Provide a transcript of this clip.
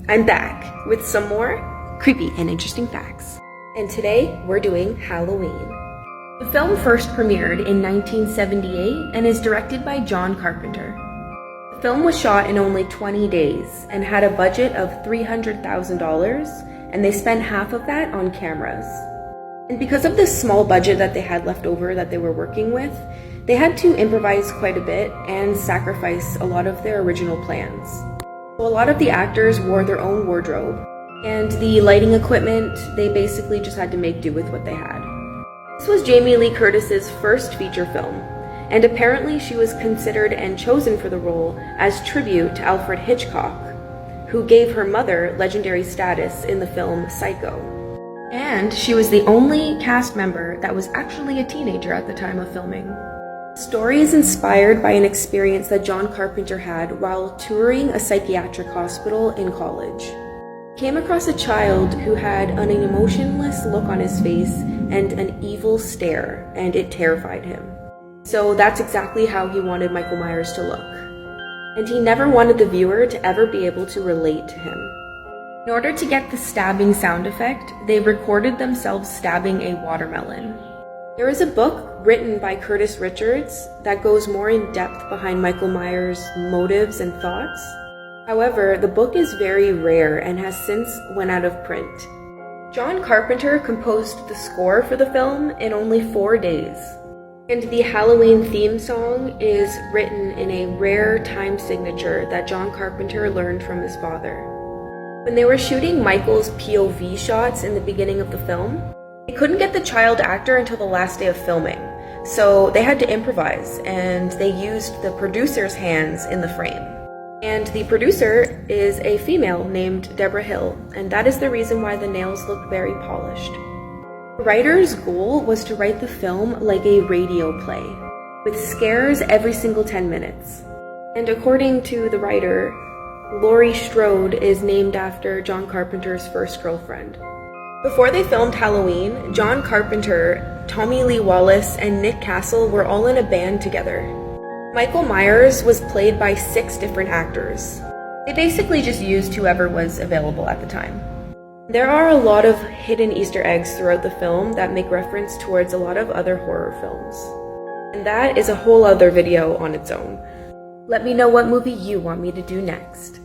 I'm back with some more creepy and interesting facts. And today we're doing Halloween. The film first premiered in 1978 and is directed by John Carpenter. The film was shot in only 20 days and had a budget of $300,000, and they spent half of that on cameras. And because of this small budget that they had left over that they were working with, they had to improvise quite a bit and sacrifice a lot of their original plans. So a lot of the actors wore their own wardrobe, and the lighting equipment, they basically just had to make do with what they had. This was Jamie Lee Curtis's first feature film, and apparently she was considered and chosen for the role as tribute to Alfred Hitchcock, who gave her mother legendary status in the film Psycho. And she was the only cast member that was actually a teenager at the time of filming. The story is inspired by an experience that John Carpenter had while touring a psychiatric hospital in college. He came across a child who had an emotionless look on his face and an evil stare, and it terrified him. So that's exactly how he wanted Michael Myers to look. And he never wanted the viewer to ever be able to relate to him. In order to get the stabbing sound effect, they recorded themselves stabbing a watermelon. There is a book written by Curtis Richards that goes more in depth behind Michael Myers' motives and thoughts. However, the book is very rare and has since went out of print. John Carpenter composed the score for the film in only 4 days. And the Halloween theme song is written in a rare time signature that John Carpenter learned from his father. When they were shooting Michael's POV shots in the beginning of the film, they couldn't get the child actor until the last day of filming, so they had to improvise, and they used the producer's hands in the frame. And the producer is a female named Deborah Hill, and that is the reason why the nails look very polished. The writer's goal was to write the film like a radio play, with scares every single 10 minutes. And according to the writer, Laurie Strode is named after John Carpenter's first girlfriend. Before they filmed Halloween, John Carpenter, Tommy Lee Wallace, and Nick Castle were all in a band together. Michael Myers was played by 6 different actors. They basically just used whoever was available at the time. There are a lot of hidden Easter eggs throughout the film that make reference towards a lot of other horror films. And that is a whole other video on its own. Let me know what movie you want me to do next.